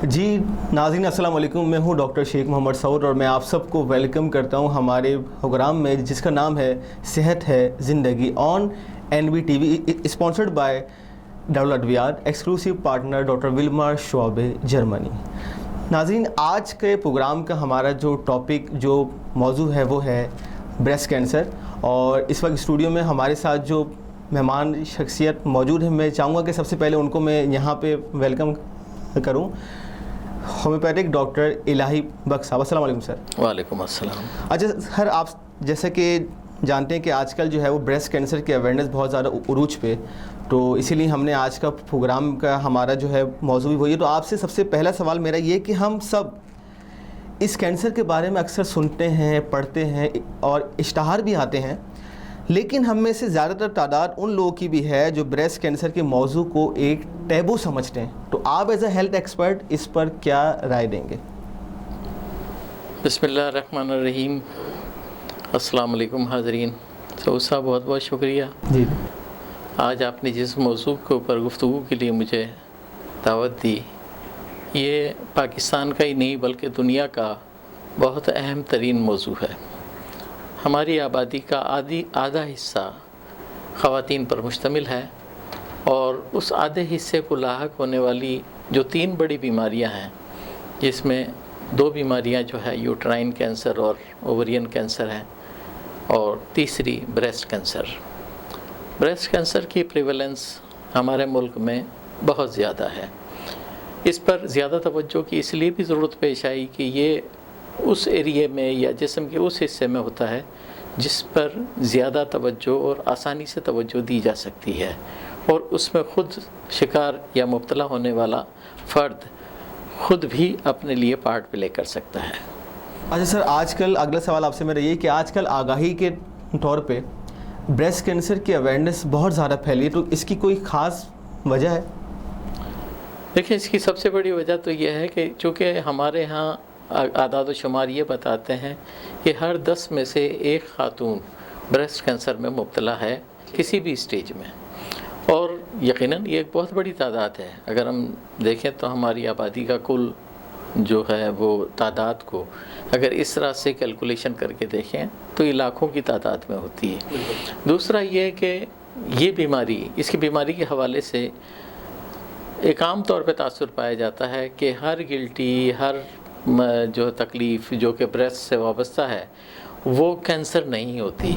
جی ناظرین السلام علیکم، میں ہوں ڈاکٹر شیخ محمد سعود اور میں آپ سب کو ویلکم کرتا ہوں ہمارے پروگرام میں جس کا نام ہے صحت ہے زندگی آن NBTV، اسپانسرڈ بائی ڈبل ادویات، ایکسکلوسیو پارٹنر ڈاکٹر ولمار شعبے جرمنی۔ ناظرین آج کے پروگرام کا ہمارا جو ٹاپک جو موضوع ہے وہ ہے بریسٹ کینسر، اور اس وقت اسٹوڈیو میں ہمارے ساتھ جو مہمان شخصیت موجود ہیں میں چاہوں گا کہ سب سے پہلے ان کو میں یہاں پہ ویلکم کروں۔ ہومیوپیتھک ڈاکٹر الہی بخش صاحب، السلام علیکم سر۔ وعلیکم السلام۔ اچھا سر، آپ جیسے کہ جانتے ہیں کہ آج کل جو ہے وہ بریسٹ کینسر کی اویئرنیس بہت زیادہ عروج پہ، تو اسی لیے ہم نے آج کا پروگرام کا ہمارا جو ہے موضوع بھی وہی ہے۔ تو آپ سے سب سے پہلا سوال میرا یہ کہ ہم سب اس کینسر کے بارے میں اکثر سنتے ہیں، پڑھتے ہیں اور اشتہار بھی آتے ہیں، لیکن ہم میں سے زیادہ تر تعداد ان لوگوں کی بھی ہے جو بریسٹ کینسر کے موضوع کو ایک ٹیبو سمجھتے ہیں۔ تو آپ ایز اے ہیلتھ ایکسپرٹ اس پر کیا رائے دیں گے؟ بسم اللہ الرحمن الرحیم۔ السلام علیکم حاضرین۔ سعود صاحب بہت بہت شکریہ۔ جی آج آپ نے جس موضوع کے اوپر گفتگو کے لیے مجھے دعوت دی، یہ پاکستان کا ہی نہیں بلکہ دنیا کا بہت اہم ترین موضوع ہے۔ ہماری آبادی کا آدھا حصہ خواتین پر مشتمل ہے، اور اس آدھے حصے کو لاحق ہونے والی جو 3 بڑی بیماریاں ہیں، جس میں 2 بیماریاں جو ہے یوٹرائن کینسر اور اوورین کینسر ہیں، اور تیسری بریسٹ کینسر۔ بریسٹ کینسر کی پریولنس ہمارے ملک میں بہت زیادہ ہے۔ اس پر زیادہ توجہ کی اس لیے بھی ضرورت پیش آئی کہ یہ اس ایریے میں یا جسم کے اس حصے میں ہوتا ہے جس پر زیادہ توجہ اور آسانی سے توجہ دی جا سکتی ہے، اور اس میں خود شکار یا مبتلا ہونے والا فرد خود بھی اپنے لیے پارٹ پلے کر سکتا ہے۔ اچھا سر، آج کل اگلا سوال آپ سے میرا یہ کہ آج کل آگاہی کے طور پہ بریسٹ کینسر کی اویئرنیس بہت زیادہ پھیلی ہے، تو اس کی کوئی خاص وجہ ہے؟ دیکھیں، اس کی سب سے بڑی وجہ تو یہ ہے کہ چونکہ ہمارے ہاں اعداد و شمار یہ بتاتے ہیں کہ ہر 10 میں سے 1 خاتون بریسٹ کینسر میں مبتلا ہے کسی بھی اسٹیج میں، اور یقیناً یہ ایک بہت بڑی تعداد ہے۔ اگر ہم دیکھیں تو ہماری آبادی کا کل جو ہے وہ تعداد کو اگر اس طرح سے کیلکولیشن کر کے دیکھیں تو یہ لاکھوں کی تعداد میں ہوتی ہے۔ دوسرا یہ کہ یہ بیماری، اس کی بیماری کے حوالے سے ایک عام طور پہ تاثر پایا جاتا ہے کہ ہر گلٹی، ہر جو تکلیف جو کہ بریسٹ سے وابستہ ہے وہ کینسر نہیں ہوتی۔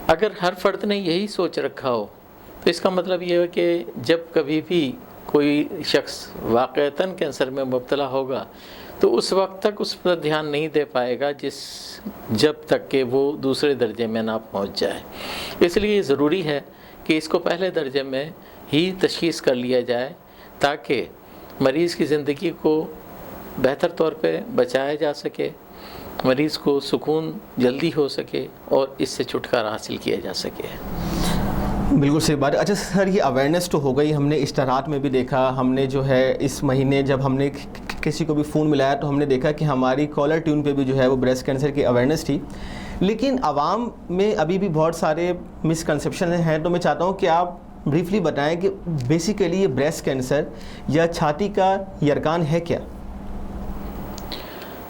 اگر ہر فرد نے یہی سوچ رکھا ہو تو اس کا مطلب یہ ہے کہ جب کبھی بھی کوئی شخص واقعتاً کینسر میں مبتلا ہوگا تو اس وقت تک اس پر دھیان نہیں دے پائے گا جب تک کہ وہ دوسرے درجے میں نہ پہنچ جائے۔ اس لیے یہ ضروری ہے کہ اس کو پہلے درجے میں ہی تشخیص کر لیا جائے تاکہ مریض کی زندگی کو بہتر طور پہ بچایا جا سکے، مریض کو سکون جلدی ہو سکے اور اس سے چھٹکارا حاصل کیا جا سکے۔ بالکل صحیح بات ہے۔ اچھا سر، یہ اویئرنیس تو ہو گئی، ہم نے اشتہارات میں بھی دیکھا، ہم نے جو ہے اس مہینے جب ہم نے کسی کو بھی فون ملایا تو ہم نے دیکھا کہ ہماری کالر ٹیون پہ بھی جو ہے وہ بریسٹ کینسر کی اویئرنیس تھی، لیکن عوام میں ابھی بھی بہت سارے مسکنسیپشن ہیں۔ تو میں چاہتا ہوں کہ آپ بریفلی بتائیں کہ بیسیکلی یہ بریسٹ کینسر یا چھاتی کا یرکان ہے کیا؟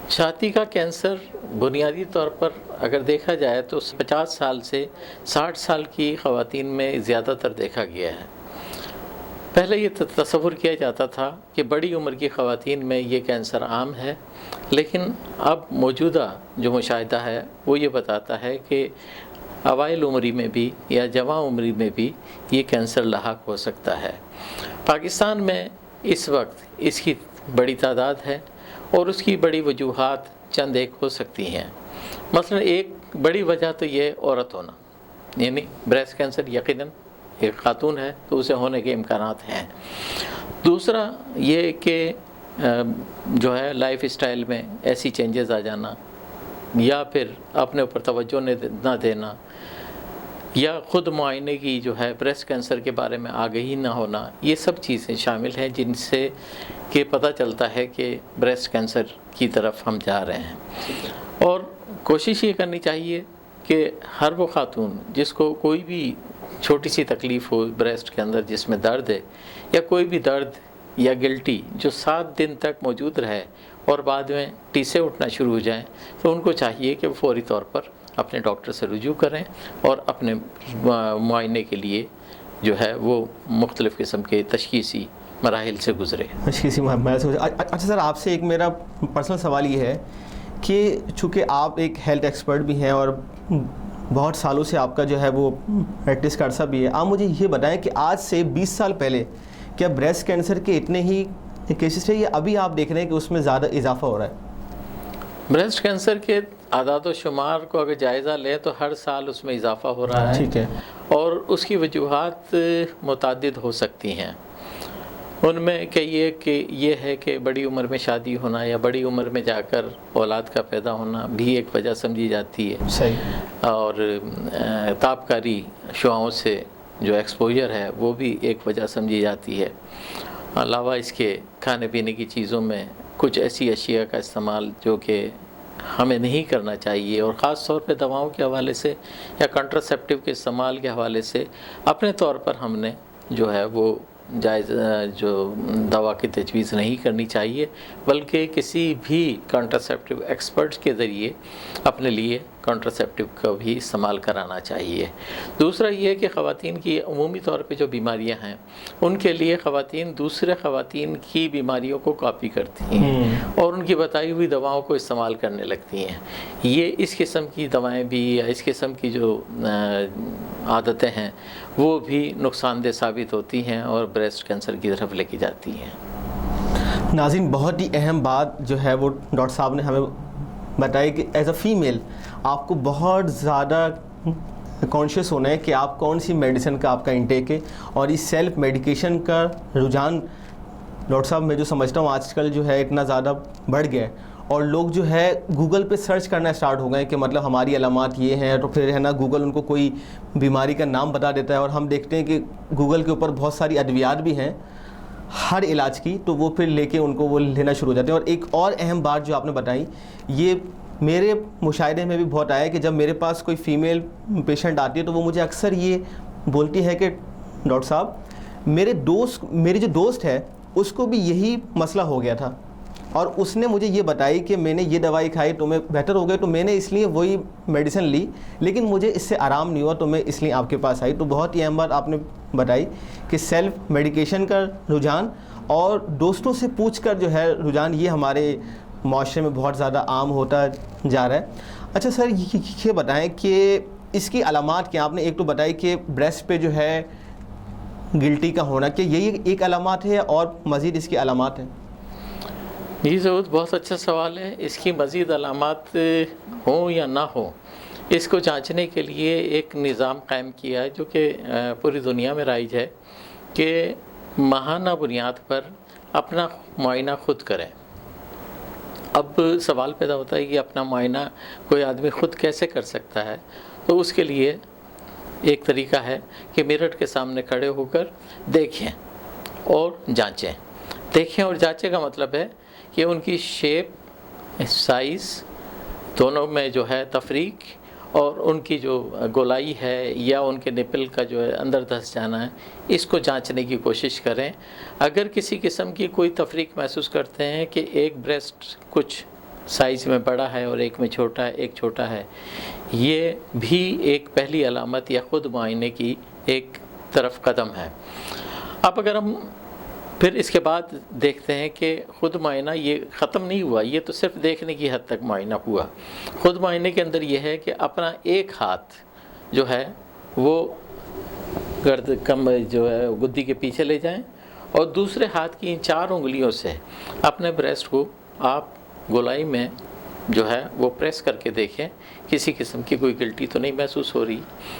چھاتی کا کینسر بنیادی طور پر اگر دیکھا جائے تو 50 سال سے 60 سال کی خواتین میں زیادہ تر دیکھا گیا ہے۔ پہلے یہ تصور کیا جاتا تھا کہ بڑی عمر کی خواتین میں یہ کینسر عام ہے، لیکن اب موجودہ جو مشاہدہ ہے وہ یہ بتاتا ہے کہ اوائل عمری میں بھی یا جوان عمری میں بھی یہ کینسر لاحق ہو سکتا ہے۔ پاکستان میں اس وقت اس کی بڑی تعداد ہے، اور اس کی بڑی وجوہات چند ایک ہو سکتی ہیں۔ مثلا ایک بڑی وجہ تو یہ عورت ہونا، یعنی بریسٹ کینسر یقیناً ایک خاتون ہے تو اسے ہونے کے امکانات ہیں۔ دوسرا یہ کہ جو ہے لائف اسٹائل میں ایسی چینجز آ جانا، یا پھر اپنے اوپر توجہ نہ دینا، یا خود معائنے کی جو ہے بریسٹ کینسر کے بارے میں آگہی نہ ہونا، یہ سب چیزیں شامل ہیں جن سے کہ پتہ چلتا ہے کہ بریسٹ کینسر کی طرف ہم جا رہے ہیں۔ اور کوشش یہ کرنی چاہیے کہ ہر وہ خاتون جس کو کوئی بھی چھوٹی سی تکلیف ہو بریسٹ کے اندر، جس میں درد ہے یا کوئی بھی درد یا گلٹی جو 7 دن تک موجود رہے اور بعد میں ٹیسے اٹھنا شروع ہو جائیں تو ان کو چاہیے کہ وہ فوری طور پر اپنے ڈاکٹر سے رجوع کریں اور اپنے معائنے کے لیے جو ہے وہ مختلف قسم کے تشخیصی مراحل سے گزرے. اچھا سر، آپ سے ایک میرا پرسنل سوال یہ ہے کہ چونکہ آپ ایک ہیلتھ ایکسپرٹ بھی ہیں اور بہت سالوں سے آپ کا جو ہے وہ پریکٹس کا عرصہ بھی ہے، آپ مجھے یہ بتائیں کہ آج سے 20 سال پہلے کیا بریسٹ کینسر کے اتنے ہی کیسز تھے یا ابھی آپ دیکھ رہے ہیں کہ اس میں زیادہ اضافہ ہو رہا ہے؟ بریسٹ کینسر کے اعداد و شمار کو اگر جائزہ لیں تو ہر سال اس میں اضافہ ہو رہا ہے. ٹھیک ہے. اور اس کی وجوہات متعدد ہو سکتی ہیں. ان میں یہ ہے کہ بڑی عمر میں شادی ہونا یا بڑی عمر میں جا کر اولاد کا پیدا ہونا بھی ایک وجہ سمجھی جاتی ہے. صحیح. اور تابکاری شعاؤں سے جو ایکسپوجر ہے وہ بھی ایک وجہ سمجھی جاتی ہے. علاوہ اس کے کھانے پینے کی چیزوں میں کچھ ایسی اشیاء کا استعمال جو کہ ہمیں نہیں کرنا چاہیے، اور خاص طور پہ دواؤں کے حوالے سے یا کنٹراسیپٹیو کے استعمال کے حوالے سے اپنے طور پر ہم نے جو ہے وہ جائز جو دوا کی تجویز نہیں کرنی چاہیے، بلکہ کسی بھی کنٹراسیپٹیو ایکسپرٹ کے ذریعے اپنے لیے کنٹراسیپٹیو کا بھی استعمال کرانا چاہیے. دوسرا یہ ہے کہ خواتین کی عمومی طور پہ جو بیماریاں ہیں ان کے لیے خواتین دوسرے خواتین کی بیماریوں کو کاپی کرتی ہیں اور ان کی بتائی ہوئی دواؤں کو استعمال کرنے لگتی ہیں. یہ اس قسم کی دوائیں بھی یا اس قسم کی جو عادتیں ہیں وہ بھی نقصان دہ ثابت ہوتی ہیں اور بریسٹ کینسر کی طرف لے کے جاتی ہیں. ناظرین، بہت ہی اہم بات جو ہے وہ ڈاکٹر صاحب نے ہمیں بتائی کہ ایز اے فیمیل آپ کو بہت زیادہ کانشیس ہونا ہے کہ آپ کون سی میڈیسن کا آپ کا انٹیک ہے، اور اس سیلف میڈیکیشن کا رجحان ڈاکٹر صاحب میں جو سمجھتا ہوں آج کل جو ہے اتنا زیادہ بڑھ گیا ہے، اور لوگ جو ہے گوگل پہ سرچ کرنا اسٹارٹ ہو گئے کہ مطلب ہماری علامات یہ ہیں، تو پھر ہے نا گوگل ان کو کوئی بیماری کا نام بتا دیتا ہے، اور ہم دیکھتے ہیں کہ گوگل کے اوپر بہت ساری ادویات بھی ہیں ہر علاج کی، تو وہ پھر لے کے ان کو وہ لینا شروع ہو جاتے ہیں. اور ایک اور اہم بات جو آپ نے بتائی، یہ میرے مشاہدے میں بھی بہت آیا ہے کہ جب میرے پاس کوئی فیمیل پیشنٹ آتی ہے تو وہ مجھے اکثر یہ بولتی ہے کہ ڈاکٹر صاحب میری جو دوست ہے اس کو بھی یہی مسئلہ ہو گیا تھا، اور اس نے مجھے یہ بتائی کہ میں نے یہ دوائی کھائی تو میں بہتر ہو گئی، تو میں نے اس لیے وہی میڈیسن لی لیکن مجھے اس سے آرام نہیں ہوا، تو میں اس لیے آپ کے پاس آئی. تو بہت ہی اہم بات آپ نے بتائی کہ سیلف میڈیکیشن کا رجحان اور دوستوں سے پوچھ کر جو ہے رجحان، یہ ہمارے معاشرے میں بہت زیادہ عام ہوتا جا رہا ہے. اچھا سر، یہ بتائیں کہ اس کی علامات کیا؟ آپ نے ایک تو بتائی کہ بریسٹ پہ جو ہے گلٹی کا ہونا، کہ یہی ایک علامات ہے اور مزید اس کی علامات ہیں؟ جی ضرور، بہت اچھا سوال ہے. اس کی مزید علامات ہوں یا نہ ہوں، اس کو جانچنے کے لیے ایک نظام قائم کیا ہے جو کہ پوری دنیا میں رائج ہے کہ ماہانہ بنیاد پر اپنا معائنہ خود کریں. اب سوال پیدا ہوتا ہے کہ اپنا معائنہ کوئی آدمی خود کیسے کر سکتا ہے؟ تو اس کے لیے ایک طریقہ ہے کہ میرر کے سامنے کھڑے ہو کر دیکھیں اور جانچیں. دیکھیں اور جانچیں کا مطلب ہے کہ ان کی شیپ، سائز دونوں میں جو ہے تفریق، اور ان کی جو گولائی ہے یا ان کے نپل کا جو ہے اندر دھس جانا ہے، اس کو جانچنے کی کوشش کریں. اگر کسی قسم کی کوئی تفریق محسوس کرتے ہیں کہ ایک بریسٹ کچھ سائز میں بڑا ہے اور ایک میں چھوٹا ہے، ایک چھوٹا ہے، یہ بھی ایک پہلی علامت یا خود معائنے کی ایک طرف قدم ہے. اب اگر ہم پھر اس کے بعد دیکھتے ہیں کہ خود معائنہ یہ ختم نہیں ہوا، یہ تو صرف دیکھنے کی حد تک معائنہ ہوا. خود معائنے کے اندر یہ ہے کہ اپنا ایک ہاتھ جو ہے وہ گرد کم جو ہے گدی کے پیچھے لے جائیں اور دوسرے ہاتھ کی ان 4 انگلیوں سے اپنے بریسٹ کو آپ گولائی میں جو ہے وہ پریس کر کے دیکھیں. کسی قسم کی کوئی گلٹی تو نہیں محسوس ہو رہی،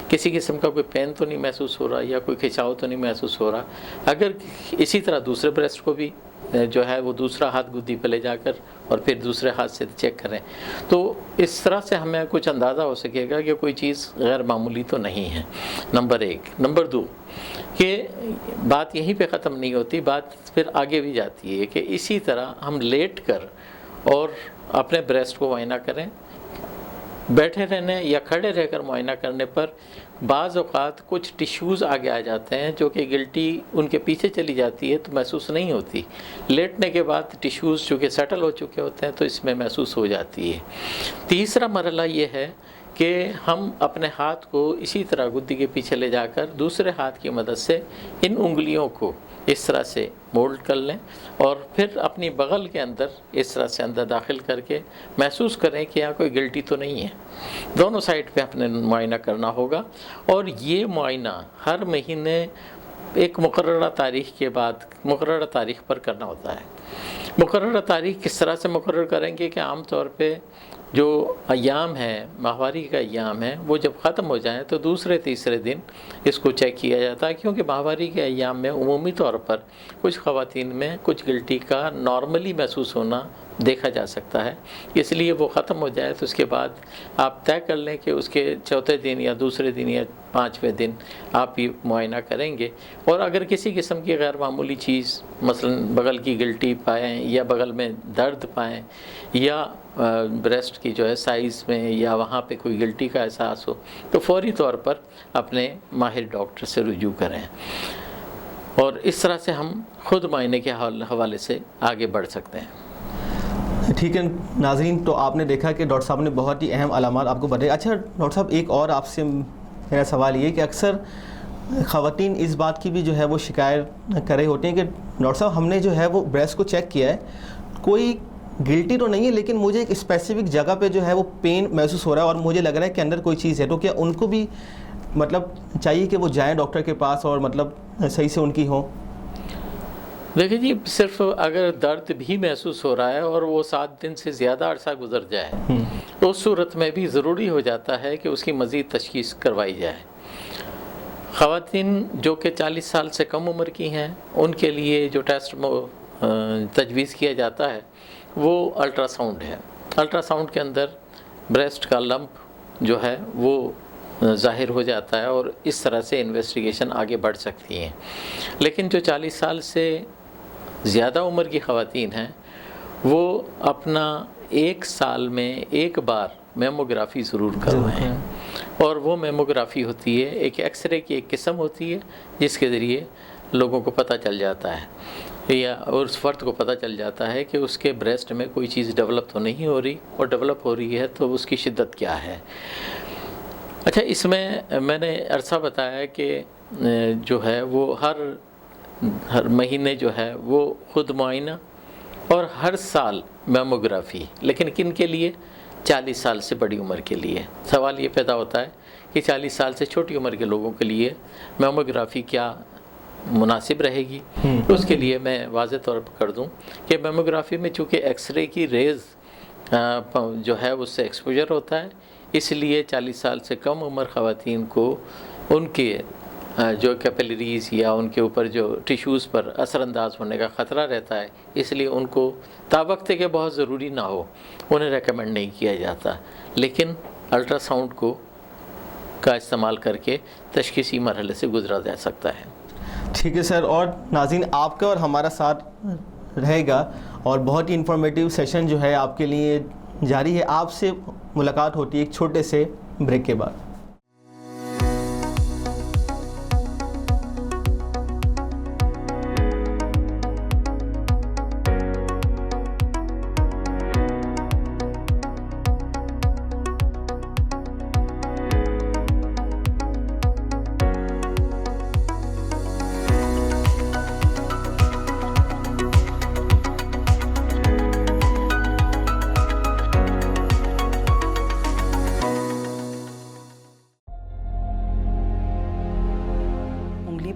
کسی قسم کا کوئی پین تو نہیں محسوس ہو رہا، یا کوئی کھچاؤ تو نہیں محسوس ہو رہا. اگر اسی طرح دوسرے بریسٹ کو بھی جو ہے وہ دوسرا ہاتھ گدی پہ لے جا کر اور پھر دوسرے ہاتھ سے چیک کریں، تو اس طرح سے ہمیں کچھ اندازہ ہو سکے گا کہ کوئی چیز غیر معمولی تو نہیں ہے. نمبر 1. نمبر 2 کہ بات یہیں پہ ختم نہیں ہوتی، بات پھر آگے بھی جاتی ہے کہ اسی طرح ہم لیٹ کر اور اپنے بریسٹ کو معائنہ کریں. بیٹھے رہنے یا کھڑے رہ کر معائنہ کرنے پر بعض اوقات کچھ ٹیشوز آگے آ جاتے ہیں جو کہ گلٹی ان کے پیچھے چلی جاتی ہے تو محسوس نہیں ہوتی. لیٹنے کے بعد ٹیشوز چونکہ سیٹل ہو چکے ہوتے ہیں تو اس میں محسوس ہو جاتی ہے. تیسرا مرحلہ یہ ہے کہ ہم اپنے ہاتھ کو اسی طرح گدی کے پیچھے لے جا کر دوسرے ہاتھ کی مدد سے ان انگلیوں کو اس طرح سے مولڈ کر لیں اور پھر اپنی بغل کے اندر اس طرح سے اندر داخل کر کے محسوس کریں کہ یہاں کوئی گلٹی تو نہیں ہے. دونوں سائڈ پہ اپنے معائنہ کرنا ہوگا اور یہ معائنہ ہر مہینے ایک مقررہ تاریخ کے بعد مقررہ تاریخ پر کرنا ہوتا ہے. مقررہ تاریخ کس طرح سے مقرر کریں گے کہ عام طور پہ جو ایام ہے ماہواری کا ایام ہے وہ جب ختم ہو جائیں تو دوسرے تیسرے دن اس کو چیک کیا جاتا ہے کیونکہ ماہواری کے ایام میں عمومی طور پر کچھ خواتین میں کچھ گلٹی کا نارملی محسوس ہونا دیکھا جا سکتا ہے. اس لیے وہ ختم ہو جائے تو اس کے بعد آپ طے کر لیں کہ اس کے چوتھے دن یا دوسرے دن یا پانچویں دن آپ یہ معائنہ کریں گے. اور اگر کسی قسم کی غیر معمولی چیز مثلا بغل کی گلٹی پائیں یا بغل میں درد پائیں یا بریسٹ کی جو ہے سائز میں یا وہاں پہ کوئی گلٹی کا احساس ہو تو فوری طور پر اپنے ماہر ڈاکٹر سے رجوع کریں. اور اس طرح سے ہم خود معائنے کے حوالے سے آگے بڑھ سکتے ہیں. ٹھیک ہے ناظرین، تو آپ نے دیکھا کہ ڈاکٹر صاحب نے بہت ہی اہم علامات آپ کو بتائے. اچھا ڈاکٹر صاحب، ایک اور آپ سے میرا سوال یہ کہ اکثر خواتین اس بات کی بھی جو ہے وہ شکایت کر رہے ہوتے ہیں کہ ڈاکٹر صاحب ہم نے جو ہے وہ بریسٹ کو چیک کیا ہے، کوئی گلٹی تو نہیں ہے لیکن مجھے ایک اسپیسیفک جگہ پہ جو ہے وہ پین محسوس ہو رہا ہے اور مجھے لگ رہا ہے کہ اندر کوئی چیز ہے. تو کیا ان کو بھی مطلب چاہیے کہ وہ جائیں ڈاکٹر کے پاس اور مطلب صحیح سے ان کی ہوں؟ دیکھیں جی، صرف اگر درد بھی محسوس ہو رہا ہے اور وہ 7 دن سے زیادہ عرصہ گزر جائے تو اس صورت میں بھی ضروری ہو جاتا ہے کہ اس کی مزید تشخیص کروائی جائے. خواتین جو کہ 40 سال سے کم عمر کی ہیں ان کے لیے جو ٹیسٹ تجویز کیا جاتا ہے وہ الٹرا ساؤنڈ ہے. الٹرا ساؤنڈ کے اندر بریسٹ کا لمپ جو ہے وہ ظاہر ہو جاتا ہے اور اس طرح سے انویسٹیگیشن آگے بڑھ سکتی ہیں. لیکن جو 40 سال سے زیادہ عمر کی خواتین ہیں وہ اپنا 1 سال میں ایک بار میموگرافی ضرور کروائیں. اور وہ میموگرافی ہوتی ہے ایک ایکس رے کی ایک قسم ہوتی ہے جس کے ذریعے لوگوں کو پتہ چل جاتا ہے یا اور اس فرد کو پتہ چل جاتا ہے کہ اس کے بریسٹ میں کوئی چیز ڈیولپ تو نہیں ہو رہی اور ڈیولپ ہو رہی ہے تو اس کی شدت کیا ہے. اچھا، اس میں نے عرصہ بتایا کہ جو ہے وہ ہر مہینے جو ہے وہ خود معائنہ اور ہر سال میموگرافی، لیکن کن کے لیے؟ 40 سال سے بڑی عمر کے لیے. سوال یہ پیدا ہوتا ہے کہ 40 سال سے چھوٹی عمر کے لوگوں کے لیے میموگرافی کیا مناسب رہے گی؟ اس کے لیے میں واضح طور پر کر دوں کہ میموگرافی میں چونکہ ایکس رے کی ریز جو ہے اس سے ایکسپوجر ہوتا ہے، اس لیے 40 سال سے کم عمر خواتین کو ان کے جو کیپیلریز یا ان کے اوپر جو ٹیشوز پر اثر انداز ہونے کا خطرہ رہتا ہے، اس لیے ان کو تاوقت کہ بہت ضروری نہ ہو انہیں ریکمینڈ نہیں کیا جاتا. لیکن الٹرا ساؤنڈ کا استعمال کر کے تشخیصی مرحلے سے گزرا جا سکتا ہے. ٹھیک ہے سر، اور ناظرین آپ کا اور ہمارا ساتھ رہے گا اور بہت ہی انفارمیٹیو سیشن جو ہے آپ کے لیے جاری ہے. آپ سے ملاقات ہوتی ہے ایک چھوٹے سے بریک کے بعد.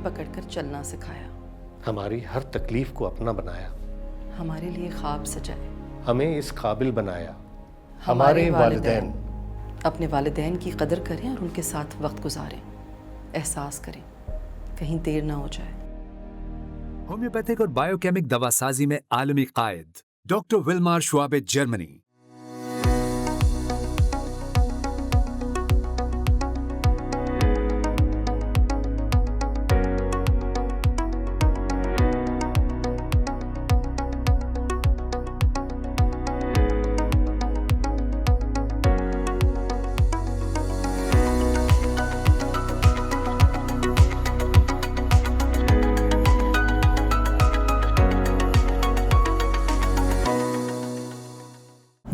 پکڑ کر چلنا سکھایا، ہماری ہر تکلیف کو اپنا بنایا، ہمارے لیے خواب سجائے، ہمیں اس قابل بنایا. ہمارے والدین اپنے والدین کی قدر کریں اور ان کے ساتھ وقت گزاریں، احساس کریں کہیں دیر نہ ہو جائے. ہومیوپیتھک اور بایو کیمک دوا سازی میں عالمی قائد ڈاکٹر ولمار شوابے، جرمنی.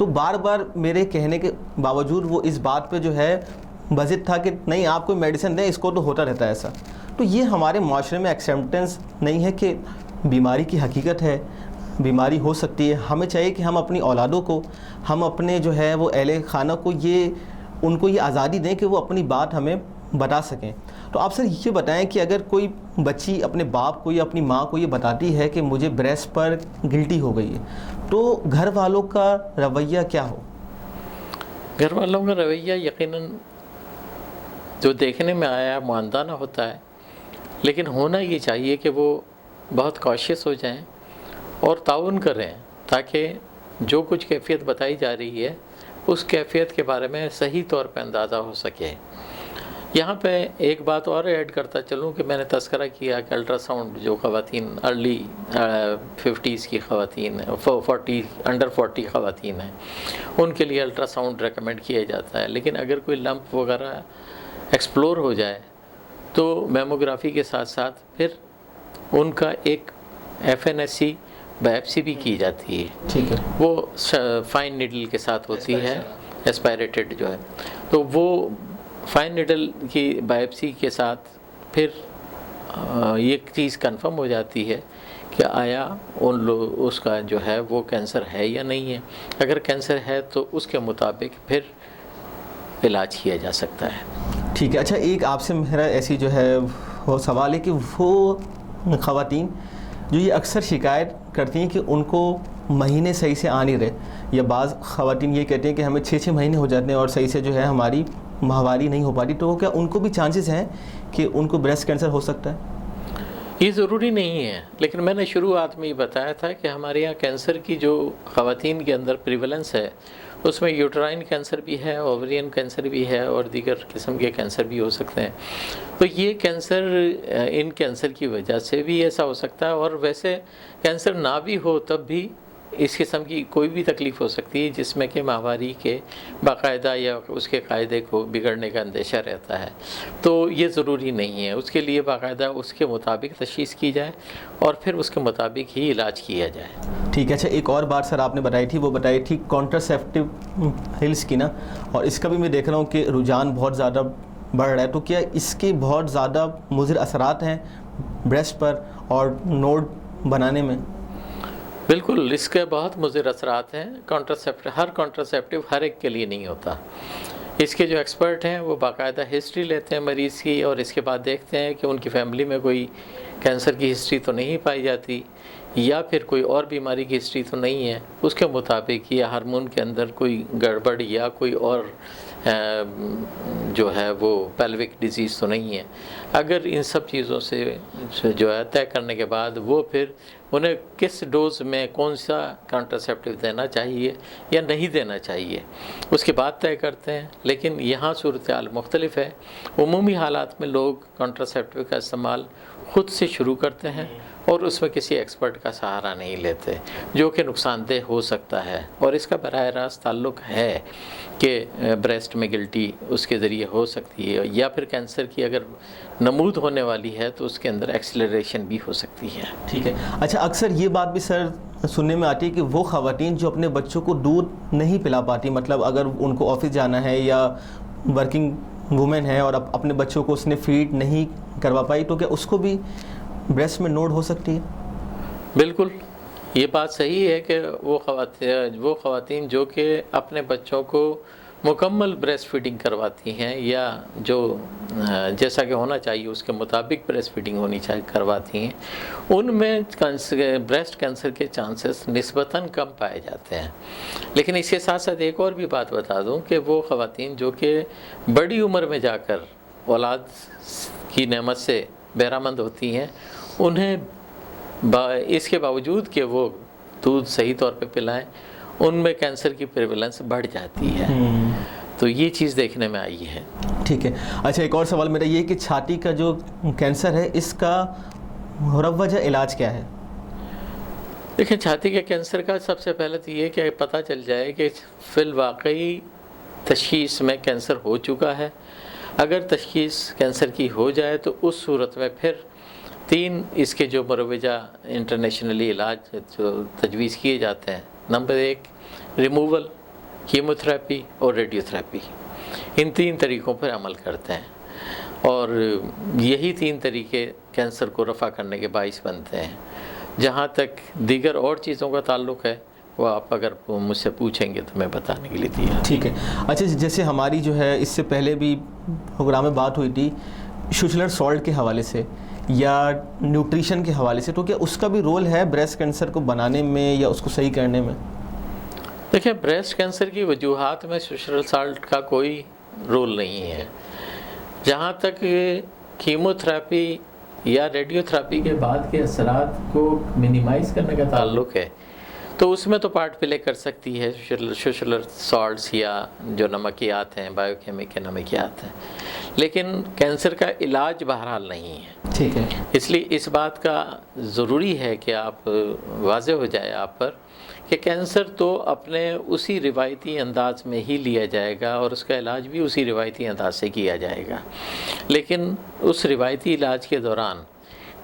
تو بار بار میرے کہنے کے باوجود وہ اس بات پہ جو ہے بضد تھا کہ نہیں آپ کوئی میڈیسن دیں، اس کو تو ہوتا رہتا ہے ایسا. تو یہ ہمارے معاشرے میں ایکسیپٹنس نہیں ہے کہ بیماری کی حقیقت ہے، بیماری ہو سکتی ہے. ہمیں چاہیے کہ ہم اپنی اولادوں کو، ہم اپنے جو ہے وہ اہل خانہ کو ان کو یہ آزادی دیں کہ وہ اپنی بات ہمیں بتا سکیں. تو آپ سر یہ بتائیں کہ اگر کوئی بچی اپنے باپ کو یا اپنی ماں کو یہ بتاتی ہے کہ مجھے بریسٹ پر گلٹی ہو گئی ہے، تو گھر والوں کا رویہ کیا ہو؟ گھر والوں کا رویہ یقیناً جو دیکھنے میں آیا معاندانہ ہوتا ہے، لیکن ہونا یہ چاہیے کہ وہ بہت کاشیس ہو جائیں اور تعاون کریں تاکہ جو کچھ کیفیت بتائی جا رہی ہے اس کیفیت کے بارے میں صحیح طور پہ اندازہ ہو سکے. یہاں پہ ایک بات اور ایڈ کرتا چلوں کہ میں نے تذکرہ کیا کہ الٹرا ساؤنڈ جو خواتین ارلی 50s کی خواتین انڈر 40 خواتین ہیں ان کے لیے الٹرا ساؤنڈ ریکمینڈ کیا جاتا ہے، لیکن اگر کوئی لمپ وغیرہ ایکسپلور ہو جائے تو میموگرافی کے ساتھ ساتھ پھر ان کا ایک FNSC بایپسی بھی کی جاتی ہے. ٹھیک ہے. وہ فائن نیڈل کے ساتھ ہوتی ہے، ایسپائریٹڈ جو ہے، تو وہ فائن نیڈل کی بایپسی کے ساتھ پھر یہ چیز کنفرم ہو جاتی ہے کہ آیا اس کا جو ہے وہ کینسر ہے یا نہیں ہے. اگر کینسر ہے تو اس کے مطابق پھر علاج کیا جا سکتا ہے. ٹھیک ہے. اچھا ایک آپ سے میرا ایسی جو ہے وہ سوال ہے کہ وہ خواتین جو یہ اکثر شکایت کرتی ہیں کہ ان کو مہینے صحیح سے آ نہیں رہے، یا بعض خواتین یہ کہتی ہیں کہ ہمیں 6 مہینے ہو جاتے ہیں اور صحیح سے جو ہے ہماری ماہواری نہیں ہو پاتی، تو کیا ان کو بھی چانسز ہیں کہ ان کو بریسٹ کینسر ہو سکتا ہے؟ یہ ضروری نہیں ہے، لیکن میں نے شروعات میں یہ بتایا تھا کہ ہمارے یہاں کینسر کی جو خواتین کے اندر پریولنس ہے اس میں یوٹرائن کینسر بھی ہے، اوورین کینسر بھی ہے اور دیگر قسم کے کینسر بھی ہو سکتے ہیں. تو یہ کینسر ان کینسر کی وجہ سے بھی ایسا ہو سکتا ہے، اور ویسے کینسر نہ بھی ہو تب بھی اس قسم کی کوئی بھی تکلیف ہو سکتی ہے جس میں کہ ماہواری کے باقاعدہ یا اس کے قاعدے کو بگڑنے کا اندیشہ رہتا ہے. تو یہ ضروری نہیں ہے، اس کے لیے باقاعدہ اس کے مطابق تشخیص کی جائے اور پھر اس کے مطابق ہی علاج کیا جائے. ٹھیک ہے. اچھا ایک اور بات سر آپ نے بتائی تھی، وہ بتائی تھی کانٹراسیپٹیو پلز کی نا، اور اس کا بھی میں دیکھ رہا ہوں کہ رجحان بہت زیادہ بڑھ رہا ہے. تو کیا اس کے بہت زیادہ مضر اثرات ہیں بریسٹ پر اور نوڈ بنانے میں؟ بالکل، اس کے بہت مضر اثرات ہیں. ہر کانٹراسیپٹیو ہر ایک کے لیے نہیں ہوتا. اس کے جو ایکسپرٹ ہیں وہ باقاعدہ ہسٹری لیتے ہیں مریض کی، اور اس کے بعد دیکھتے ہیں کہ ان کی فیملی میں کوئی کینسر کی ہسٹری تو نہیں پائی جاتی یا پھر کوئی اور بیماری کی ہسٹری تو نہیں ہے. اس کے مطابق یا ہارمون کے اندر کوئی گڑبڑ یا کوئی اور جو ہے وہ پیلوک ڈیزیز تو نہیں ہے. اگر ان سب چیزوں سے جو ہے طے کرنے کے بعد وہ پھر انہیں کس ڈوز میں کون سا کانٹراسیپٹیو دینا چاہیے یا نہیں دینا چاہیے اس کے بعد طے کرتے ہیں. لیکن یہاں صورتحال مختلف ہے. عمومی حالات میں لوگ کانٹراسیپٹیو کا استعمال خود سے شروع کرتے ہیں اور اس میں کسی ایکسپرٹ کا سہارا نہیں لیتے، جو کہ نقصان دہ ہو سکتا ہے. اور اس کا براہ راست تعلق ہے کہ بریسٹ میں گلٹی اس کے ذریعے ہو سکتی ہے، یا پھر کینسر کی اگر نمود ہونے والی ہے تو اس کے اندر ایکسلریشن بھی ہو سکتی ہے. ٹھیک ہے. اچھا اکثر یہ بات بھی سر سننے میں آتی ہے کہ وہ خواتین جو اپنے بچوں کو دودھ نہیں پلا پاتی، مطلب اگر ان کو آفس جانا ہے یا ورکنگ وومن ہے اور اپنے بچوں کو اس نے فیڈ نہیں کروا پائی، تو کیا اس کو بھی بریسٹ میں نوڈ ہو سکتی ہے؟ بالکل، یہ بات صحیح ہے کہ وہ خواتین جو کہ اپنے بچوں کو مکمل بریسٹ فیڈنگ کرواتی ہیں یا جو جیسا کہ ہونا چاہیے اس کے مطابق بریسٹ فیڈنگ ہونی چاہیے کرواتی ہیں، ان میں بریسٹ کینسر کے چانسز نسبتاً کم پائے جاتے ہیں. لیکن اس کے ساتھ ساتھ ایک اور بھی بات بتا دوں کہ وہ خواتین جو کہ بڑی عمر میں جا کر اولاد کی نعمت سے بہرہ مند ہوتی ہیں، انہیں اس کے باوجود کہ وہ دودھ صحیح طور پہ پلائیں ان میں کینسر کی پریولنس بڑھ جاتی ہے. تو یہ چیز دیکھنے میں آئی ہے. ٹھیک ہے. اچھا ایک اور سوال میرا یہ کہ چھاتی کا جو کینسر ہے اس کا مروجہ علاج کیا ہے؟ دیکھیں، چھاتی کے کینسر کا سب سے پہلے تو یہ کہ پتہ چل جائے کہ فی الواقعی تشخیص میں کینسر ہو چکا ہے. اگر تشخیص کینسر کی ہو جائے تو اس صورت میں پھر 3 اس کے جو مروجہ انٹرنیشنلی علاج جو تجویز کیے جاتے ہیں. نمبر 1 ریموول کیموتھراپی اور ریڈیو تھراپی، ان 3 طریقوں پر عمل کرتے ہیں، اور یہی 3 طریقے کینسر کو رفع کرنے کے باعث بنتے ہیں۔ جہاں تک دیگر اور چیزوں کا تعلق ہے وہ آپ اگر مجھ سے پوچھیں گے تو میں بتانے کے لیے تیار۔ ٹھیک ہے۔ اچھا، جیسے ہماری جو ہے اس سے پہلے بھی پروگرام میں بات ہوئی تھی شوشلر سالٹ کے حوالے سے یا نیوٹریشن کے حوالے سے، تو کیا اس کا بھی رول ہے بریسٹ کینسر کو بنانے میں یا اس کو صحیح کرنے میں؟ دیکھیں، بریسٹ کینسر کی وجوہات میں سوشلر سالٹ کا کوئی رول نہیں ہے۔ جہاں تک کیمو تھراپی یا ریڈیو تھراپی کے بعد کے اثرات کو منیمائز کرنے کا تعلق ہے تو اس میں تو پارٹ پلے کر سکتی ہے سوشلر سالٹس یا جو نمکیات ہیں، بایو کیمک کے نمکیات ہیں، لیکن کینسر کا علاج بہرحال نہیں ہے۔ ٹھیک ہے۔ اس لیے اس بات کا ضروری ہے کہ آپ واضح ہو جائے آپ پر کہ کینسر تو اپنے اسی روایتی انداز میں ہی لیا جائے گا اور اس کا علاج بھی اسی روایتی انداز سے کیا جائے گا، لیکن اس روایتی علاج کے دوران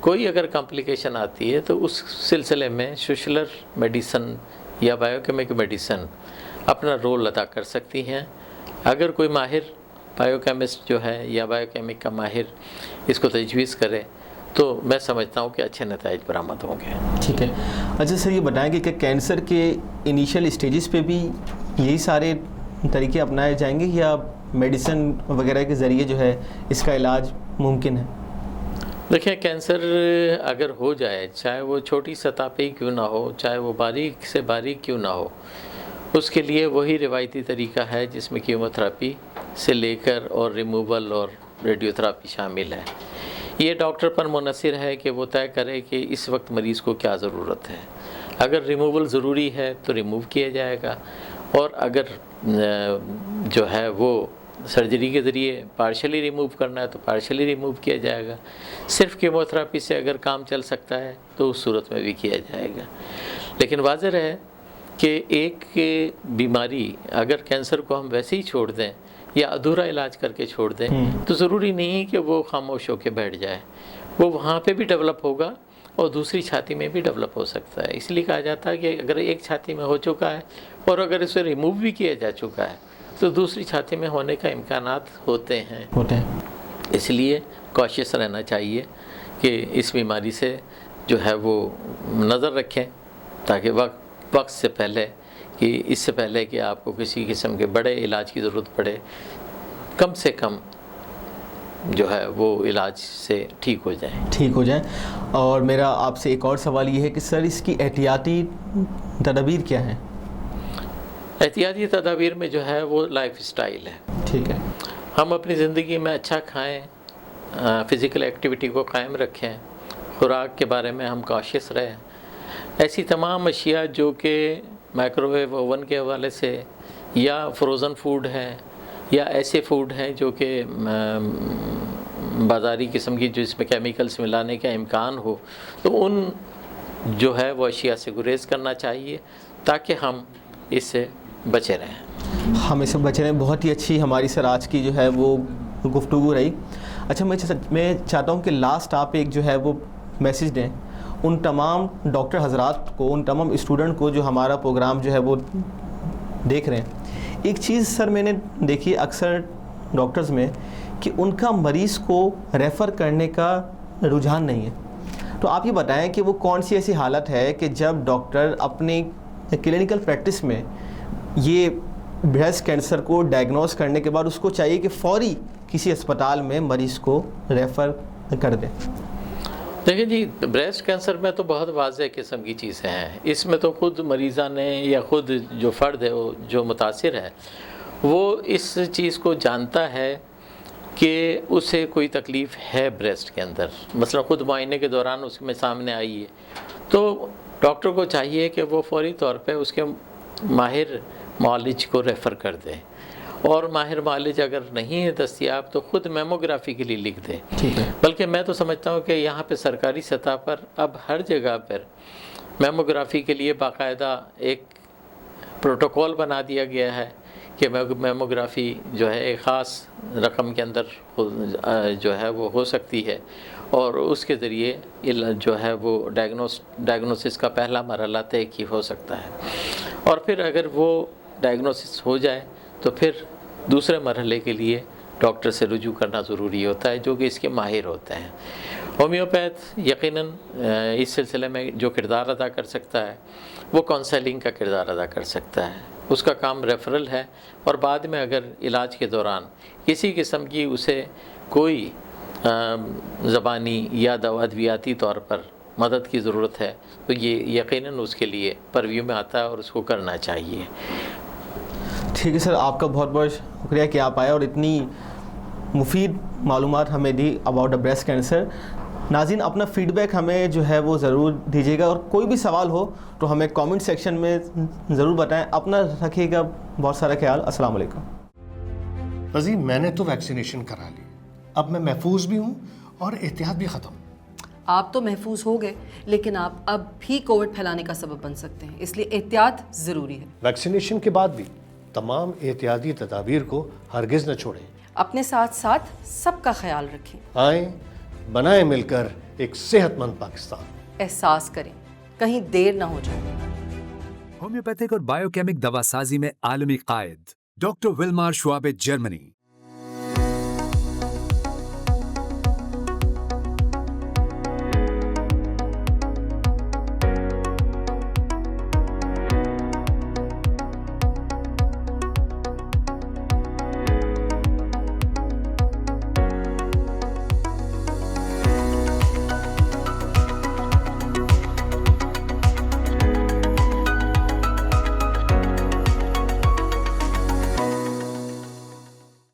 کوئی اگر کمپلیکیشن آتی ہے تو اس سلسلے میں سوشلر میڈیسن یا بایو کیمک میڈیسن اپنا رول ادا کر سکتی ہیں۔ اگر کوئی ماہر بایو کیمسٹ جو ہے یا بایو کیمک کا ماہر اس کو تجویز کرے تو میں سمجھتا ہوں کہ اچھے نتائج برآمد ہوں گے۔ ٹھیک ہے۔ اچھا سر، یہ بتائیں کہ کینسر کے انیشیل اسٹیجز پہ بھی یہی سارے طریقے اپنائے جائیں گے یا میڈیسن وغیرہ کے ذریعے جو ہے اس کا علاج ممکن ہے؟ دیکھیں، کینسر اگر ہو جائے، چاہے وہ چھوٹی سطح پہ ہی کیوں نہ ہو، چاہے وہ باریک سے باریک کیوں نہ ہو، اس کے لیے وہی روایتی طریقہ ہے جس میں کیمو تھراپی سے لے کر اور ریموول اور ریڈیو تھراپی شامل ہے۔ یہ ڈاکٹر پر منحصر ہے کہ وہ طے کرے کہ اس وقت مریض کو کیا ضرورت ہے۔ اگر ریموول ضروری ہے تو ریموو کیا جائے گا، اور اگر جو ہے وہ سرجری کے ذریعے پارشلی ریموو کرنا ہے تو پارشلی ریموو کیا جائے گا۔ صرف کیمو تھراپی سے اگر کام چل سکتا ہے تو اس صورت میں بھی کیا جائے گا۔ لیکن واضح رہے کہ ایک بیماری اگر کینسر کو ہم ویسے ہی چھوڑ دیں یا ادھورا علاج کر کے چھوڑ دیں تو ضروری نہیں کہ وہ خاموش ہو کے بیٹھ جائے، وہ وہاں پہ بھی ڈیولپ ہوگا اور دوسری چھاتی میں بھی ڈیولپ ہو سکتا ہے۔ اس لیے کہا جاتا ہے کہ اگر ایک چھاتی میں ہو چکا ہے اور اگر اسے ریموو بھی کیا جا چکا ہے تو دوسری چھاتی میں ہونے کا امکانات ہوتے ہیں۔ اس لیے کوشش رہنا چاہیے کہ اس بیماری سے جو ہے وہ نظر رکھیں تاکہ وقت سے پہلے، کہ اس سے پہلے کہ آپ کو کسی قسم کے بڑے علاج کی ضرورت پڑے، کم سے کم جو ہے وہ علاج سے ٹھیک ہو جائیں۔ اور میرا آپ سے ایک اور سوال یہ ہے کہ سر اس کی احتیاطی تدابیر کیا ہیں؟ احتیاطی تدابیر میں جو ہے وہ لائف سٹائل ہے۔ ٹھیک ہے۔ ہم اپنی زندگی میں اچھا کھائیں، فزیکل ایکٹیویٹی کو قائم رکھیں، خوراک کے بارے میں ہم کاشیس رہیں۔ ایسی تمام اشیاء جو کہ مائکرو ویو اوون کے حوالے سے یا فروزن فوڈ ہیں یا ایسے فوڈ ہیں جو کہ بازاری قسم کی جس میں کیمیکلز ملانے کا امکان ہو، تو ان جو ہے وہ اشیاء سے گریز کرنا چاہیے تاکہ ہم اس سے بچے رہیں۔ ہم اس سے بچے رہیں۔ بہت ہی اچھی ہماری سر آج کی جو ہے وہ گفتگو رہی۔ اچھا، میں چاہتا ہوں کہ لاسٹ آپ ایک جو ہے وہ میسیج دیں ان تمام ڈاکٹر حضرات کو، ان تمام اسٹوڈنٹ کو جو ہمارا پروگرام جو ہے وہ دیکھ رہے ہیں۔ ایک چیز سر میں نے دیکھی اکثر ڈاکٹرز میں کہ ان کا مریض کو ریفر کرنے کا رجحان نہیں ہے، تو آپ یہ بتائیں کہ وہ کون سی ایسی حالت ہے کہ جب ڈاکٹر اپنی کلینکل پریکٹس میں یہ بریسٹ کینسر کو ڈائگنوز کرنے کے بعد اس کو چاہیے کہ فوری کسی اسپتال میں مریض کو ریفر کر دیں؟ دیکھیں جی، بریسٹ کینسر میں تو بہت واضح قسم کی چیزیں ہیں۔ اس میں تو خود مریضہ نے یا خود جو فرد ہے جو متاثر ہے وہ اس چیز کو جانتا ہے کہ اسے کوئی تکلیف ہے بریسٹ کے اندر، مثلا خود معائنے کے دوران اس میں سامنے آئی ہے، تو ڈاکٹر کو چاہیے کہ وہ فوری طور پہ اس کے ماہر معالج کو ریفر کر دے، اور ماہر معالج اگر نہیں ہے دستیاب تو خود میموگرافی کے لیے لکھ دے۔ بلکہ میں تو سمجھتا ہوں کہ یہاں پہ سرکاری سطح پر اب ہر جگہ پر میموگرافی کے لیے باقاعدہ ایک پروٹوکول بنا دیا گیا ہے کہ میموگرافی جو ہے ایک خاص رقم کے اندر جو ہے وہ ہو سکتی ہے، اور اس کے ذریعے جو ہے وہ ڈائگنوسس کا پہلا مرحلہ طے کی ہو سکتا ہے۔ اور پھر اگر وہ ڈائگنوسس ہو جائے تو پھر دوسرے مرحلے کے لیے ڈاکٹر سے رجوع کرنا ضروری ہوتا ہے جو کہ اس کے ماہر ہوتے ہیں۔ ہومیوپیتھ یقیناً اس سلسلے میں جو کردار ادا کر سکتا ہے وہ کونسلنگ کا کردار ادا کر سکتا ہے، اس کا کام ریفرل ہے، اور بعد میں اگر علاج کے دوران کسی قسم کی اسے کوئی زبانی یا ادویاتی طور پر مدد کی ضرورت ہے تو یہ یقیناً اس کے لیے پرویو میں آتا ہے اور اس کو کرنا چاہیے۔ ٹھیک ہے سر، آپ کا بہت بہت شکریہ کہ آپ آئے اور اتنی مفید معلومات ہمیں دی اباؤٹ دا بریسٹ کینسر۔ ناظرین اپنا فیڈ بیک ہمیں جو ہے وہ ضرور دیجیے گا، اور کوئی بھی سوال ہو تو ہمیں کامنٹ سیکشن میں ضرور بتائیں۔ اپنا رکھیے گا بہت سارا خیال۔ السلام علیکم۔ وزیر میں نے تو ویکسینیشن کرا لی، اب میں محفوظ بھی ہوں اور احتیاط بھی ختم۔ آپ تو محفوظ ہو گئے، لیکن آپ اب بھی کووڈ پھیلانے کا سبب بن سکتے ہیں، اس لیے احتیاط ضروری ہے۔ ویکسینیشن کے بعد بھی تمام احتیاطی تدابیر کو ہرگز نہ چھوڑیں۔ اپنے ساتھ ساتھ سب کا خیال رکھیں، آئیں بنائیں مل کر ایک صحت مند پاکستان۔ احساس کریں، کہیں دیر نہ ہو جائے۔ ہومیوپیتھک اور بایو کیمک دوا سازی میں عالمی قائد ڈاکٹر ولمار شعاب جرمنی